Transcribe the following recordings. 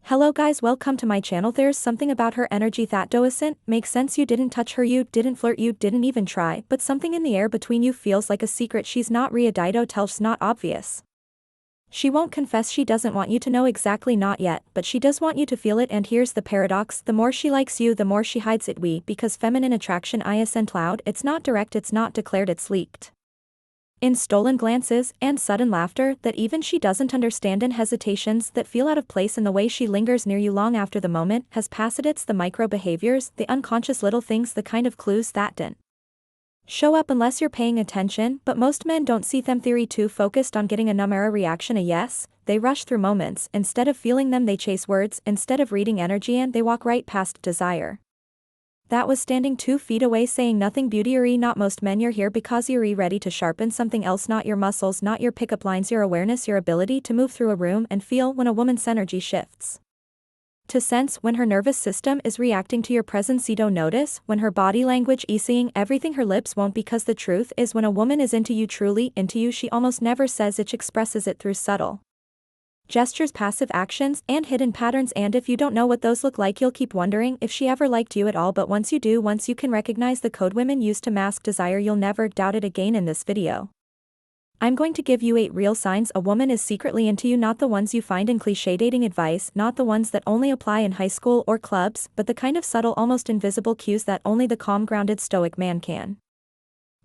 Hello guys, welcome to my channel. There's something about her energy that doesn't make sense. You didn't touch her, you didn't flirt, you didn't even try, but something in the air between you feels like a secret. She's not readido, tells not obvious. She won't confess, she doesn't want you to know exactly, not yet, but she does want you to feel it. And here's the paradox: the more she likes you, the more she hides it. Because feminine attraction isn't loud, it's not direct, it's not declared, it's leaked in stolen glances and sudden laughter that even she doesn't understand, in hesitations that feel out of place, in the way she lingers near you long after the moment has passed. It's the micro behaviors, the unconscious little things, the kind of clues that don't show up unless you're paying attention, but most men don't see them. Theory 2: focused on getting a numera reaction, a yes. They rush through moments instead of feeling them. They chase words instead of reading energy, and they walk right past desire that was standing 2 feet away, saying nothing. Beauty or not most men, you're here because you're ready to sharpen something else, not your muscles, not your pickup lines, your awareness, your ability to move through a room and feel when a woman's energy shifts, to sense when her nervous system is reacting to your presence. You don't notice when her body language is seeing everything her lips won't, because the truth is, when a woman is into you, truly into you, she almost never says it, she expresses it through subtle gestures, passive actions, and hidden patterns. And if you don't know what those look like, you'll keep wondering if she ever liked you at all. But once you do, once you can recognize the code women use to mask desire, you'll never doubt it again. In this video, I'm going to give you 8 real signs a woman is secretly into you, not the ones you find in cliché dating advice, not the ones that only apply in high school or clubs, but the kind of subtle, almost invisible cues that only the calm, grounded, stoic man can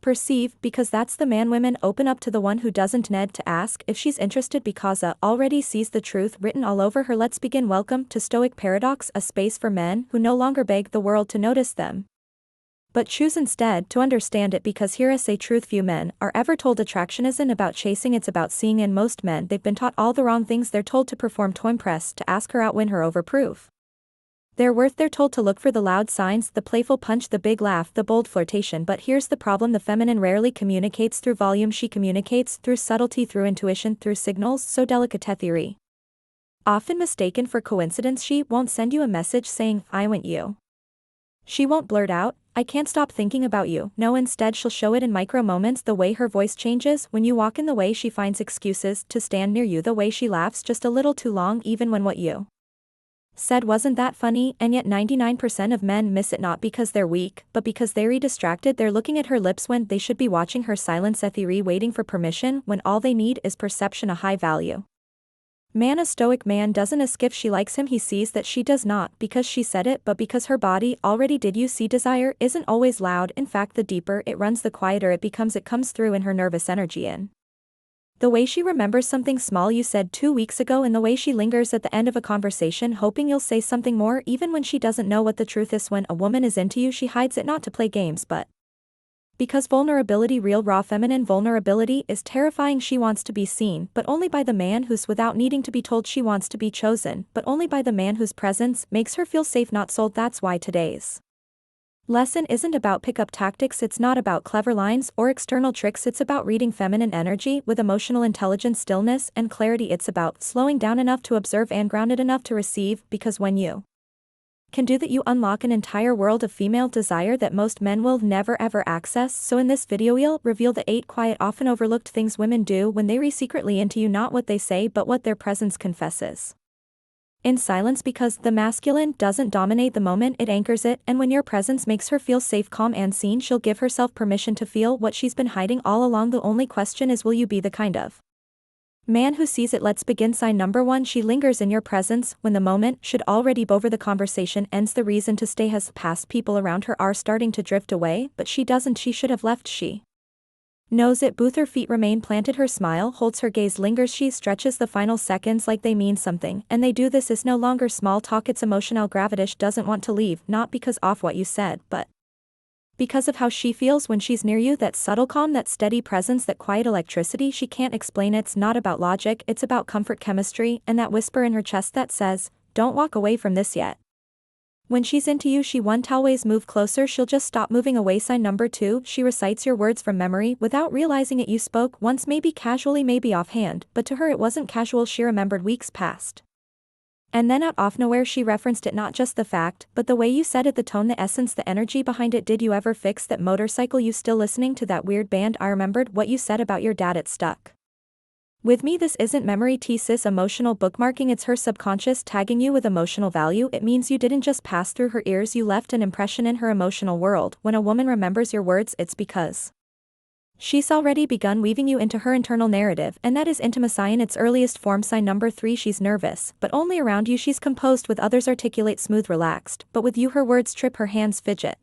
perceive, because that's the man women open up to, the one who doesn't need to ask if she's interested because already sees the truth written all over her. Let's begin. Welcome to Stoic Paradox, a space for men who no longer beg the world to notice them, but choose instead to understand it. Because here is a truth: few men are ever told attraction isn't about chasing, it's about seeing. And most men, they've been taught all the wrong things. They're told to perform, to impress, to ask her out, win her over, prove their worth. They're told to look for the loud signs, the playful punch, the big laugh, the bold flirtation. But here's the problem: the feminine rarely communicates through volume, she communicates through subtlety, through intuition, through signals so delicate, theory often mistaken for coincidence. She won't send you a message saying, "I want you." She won't blurt out, "I can't stop thinking about you." No, instead she'll show it in micro moments: the way her voice changes when you walk in, the way she finds excuses to stand near you, the way she laughs just a little too long even when what you said wasn't that funny. And yet 99% of men miss it, not because they're weak, but because they're distracted. They're looking at her lips when they should be watching her silence, a theory waiting for permission when all they need is perception. A high value man, a stoic man, doesn't ask if she likes him, he sees that she does, not because she said it, but because her body already did. You see, desire isn't always loud. In fact, the deeper it runs, the quieter it becomes. It comes through in her nervous energy, in the way she remembers something small you said 2 weeks ago, in the way she lingers at the end of a conversation hoping you'll say something more, even when she doesn't know what the truth is. When a woman is into you, she hides it, not to play games, but because vulnerability, real raw feminine vulnerability, is terrifying. She wants to be seen, but only by the man who's without needing to be told. She wants to be chosen, but only by the man whose presence makes her feel safe, not sold. That's why today's lesson isn't about pickup tactics, it's not about clever lines or external tricks, it's about reading feminine energy with emotional intelligence, stillness, and clarity. It's about slowing down enough to observe and grounded enough to receive, because when you can do that, you unlock an entire world of female desire that most men will never ever access. So in this video we'll reveal the 8 quiet, often overlooked things women do when they secretly into you, not what they say but what their presence confesses in silence. Because the masculine doesn't dominate the moment, it anchors it, and when your presence makes her feel safe, calm, and seen, she'll give herself permission to feel what she's been hiding all along. The only question is, will you be the kind of man who sees it? Let's begin. Sign number 1: she lingers in your presence when the moment should already be over. The conversation ends, the reason to stay has passed, people around her are starting to drift away, but she doesn't. She should have left, she knows it. Both her feet remain planted, her smile holds, her gaze lingers. She stretches the final seconds like they mean something, and they do. This is no longer small talk, it's emotional gravity. She doesn't want to leave, not because of what you said, but because of how she feels when she's near you. That subtle calm, that steady presence, that quiet electricity, she can't explain. It's not about logic, it's about comfort, chemistry, and that whisper in her chest that says, "Don't walk away from this yet." When she's into you, she won't always move closer, she'll just stop moving away. Sign number 2: she recites your words from memory without realizing it. You spoke once, maybe casually, maybe offhand, but to her it wasn't casual. She remembered weeks past. And then out of nowhere she referenced it, not just the fact, but the way you said it, the tone, the essence, the energy behind it. Did you ever fix that motorcycle? You still listening to that weird band? I remembered what you said about your dad, it stuck With me, this isn't memory thesis emotional bookmarking, it's her subconscious tagging you with emotional value. It means you didn't just pass through her ears, you left an impression in her emotional world. When a woman remembers your words, it's because she's already begun weaving you into her internal narrative, and that is intimacy in its earliest form. Sign number 3, she's nervous, but only around you. She's composed with others, articulate, smooth, relaxed, but with you her words trip, her hands fidget.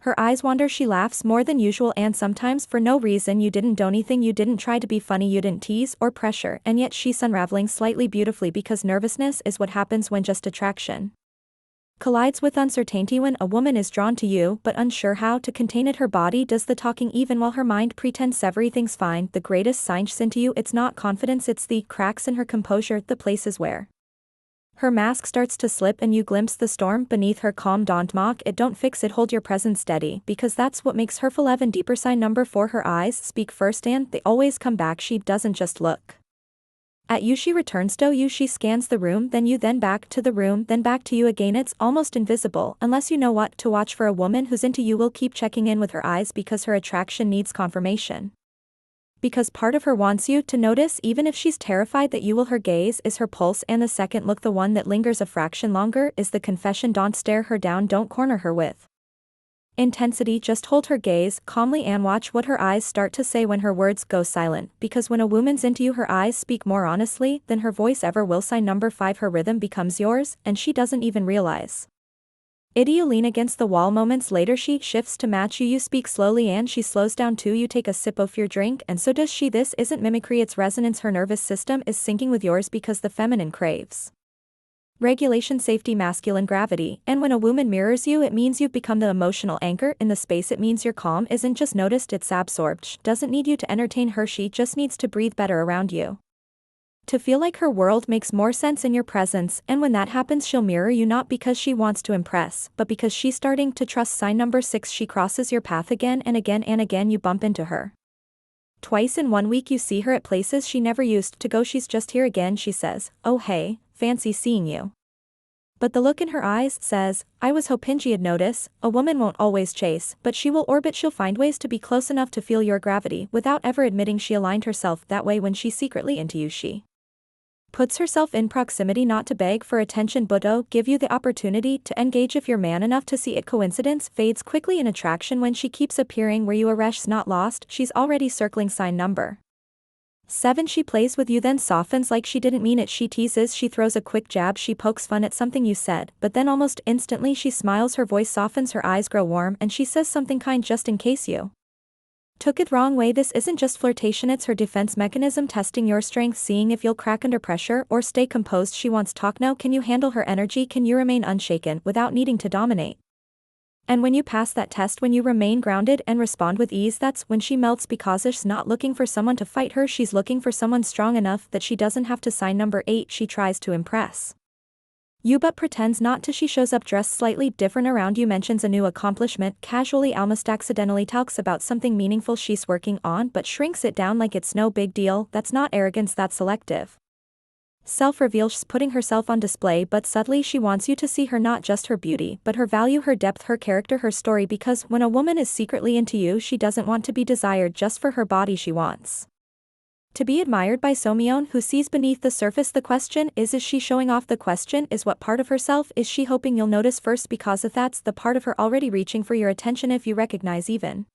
Her eyes wander, she laughs more than usual and sometimes for no reason. You didn't do anything, you didn't try to be funny, you didn't tease or pressure, and yet she's unraveling slightly beautifully because nervousness is what happens when just attraction collides with uncertainty. When a woman is drawn to you but unsure how to contain it, her body does the talking even while her mind pretends everything's fine. The greatest signs into you, it's not confidence, it's the cracks in her composure, the places where her mask starts to slip and you glimpse the storm beneath her calm. Don't mock it, don't fix it, hold your presence steady, because that's what makes her feel even deeper. Sign number 4, her eyes speak first and they always come back. She doesn't just look at you, she returns to you. She scans the room, then you, then back to the room, then back to you again. It's almost invisible. Unless you know what to watch for. A woman who's into you will keep checking in with her eyes because her attraction needs confirmation. Because part of her wants you to notice, even if she's terrified that you will. Her gaze is her pulse, and the second look, the one that lingers a fraction longer, is the confession. Don't stare her down, don't corner her with intensity, just hold her gaze calmly and watch what her eyes start to say when her words go silent, because when a woman's into you, her eyes speak more honestly than her voice ever will. Sign number 5, her rhythm becomes yours, and she doesn't even realize it. You lean against the wall, moments later she shifts to match you. You speak slowly and she slows down too. You take a sip of your drink and so does she. This isn't mimicry, it's resonance. Her nervous system is syncing with yours because the feminine craves regulation, safety, masculine gravity, and when a woman mirrors you, it means you've become the emotional anchor in the space. It means your calm isn't just noticed, it's absorbed. She doesn't need you to entertain her, she just needs to breathe better around you, to feel like her world makes more sense in your presence. And when that happens, she'll mirror you not because she wants to impress, but because she's starting to trust. Sign number 6, she crosses your path again and again and again. You bump into her twice in 1 week. You see her at places she never used to go. She's just here again. She says, "Oh hey, fancy seeing you." But the look in her eyes says, "I was hoping you'd notice." A woman won't always chase, but she will orbit. She'll find ways to be close enough to feel your gravity without ever admitting she aligned herself that way. When she's secretly into you, she puts herself in proximity not to beg for attention but to give you the opportunity to engage if you're man enough to see it. Coincidence fades quickly in attraction when she keeps appearing where you are. Resh's not lost, she's already circling. Sign number 7, she plays with you then softens like she didn't mean it. She teases, she throws a quick jab, she pokes fun at something you said, but then almost instantly she smiles, her voice softens, her eyes grow warm, and she says something kind just in case you took it wrong way. This isn't just flirtation, it's her defense mechanism, testing your strength, seeing if you'll crack under pressure or stay composed. She wants talk now. Can you handle her energy? Can you remain unshaken without needing to dominate? And when you pass that test, when you remain grounded and respond with ease, that's when she melts, because she's not looking for someone to fight her, she's looking for someone strong enough that she doesn't have to. Sign number 8, she tries to impress you but pretends not to. She shows up dressed slightly different around you, mentions a new accomplishment casually, almost accidentally, talks about something meaningful she's working on but shrinks it down like it's no big deal. That's not arrogance, that's selective self-reveal. She's putting herself on display but subtly. She wants you to see her, not just her beauty but her value, her depth, her character, her story, because when a woman is secretly into you, she doesn't want to be desired just for her body, she wants to be admired by someone who sees beneath the surface. The question is she showing off? The question is, what part of herself is she hoping you'll notice first? Because if that's the part of her already reaching for your attention, if you recognize even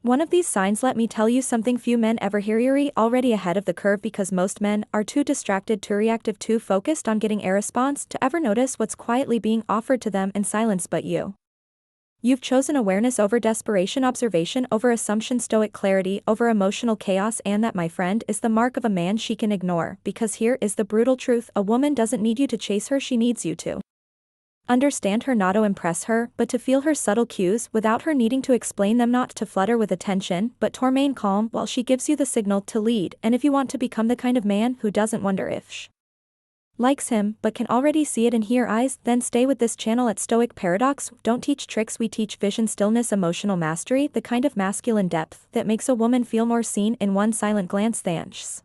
one of these signs, let me tell you something few men ever hear: you're already ahead of the curve, because most men are too distracted, too reactive, too focused on getting a response to ever notice what's quietly being offered to them in silence. But you've chosen awareness over desperation, observation over assumption, stoic clarity over emotional chaos, and that, my friend, is the mark of a man she can ignore. Because here is the brutal truth: a woman doesn't need you to chase her, she needs you to understand her, not to impress her, but to feel her subtle cues without her needing to explain them, not to flutter with attention, but to remain calm while she gives you the signal to lead. And if you want to become the kind of man who doesn't wonder if she likes him but can already see it in her eyes, then stay with this channel. At Stoic Paradox, don't teach tricks, we teach vision, stillness, emotional mastery, the kind of masculine depth that makes a woman feel more seen in one silent glance than she's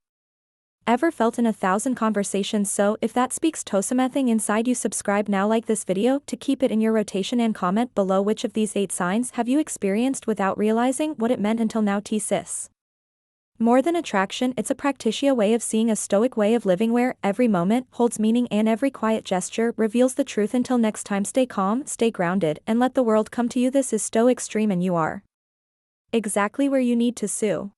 ever felt in 1,000 conversations. So if that speaks to something inside you, subscribe now, like this video to keep it in your rotation, and comment below which of these 8 signs have you experienced without realizing what it meant until now. Sis. More than attraction, it's a practitia way of seeing, a Stoic way of living where every moment holds meaning and every quiet gesture reveals the truth. Until next time, stay calm, stay grounded, and let the world come to you. This is Stoic Stream, and you are exactly where you need to sue.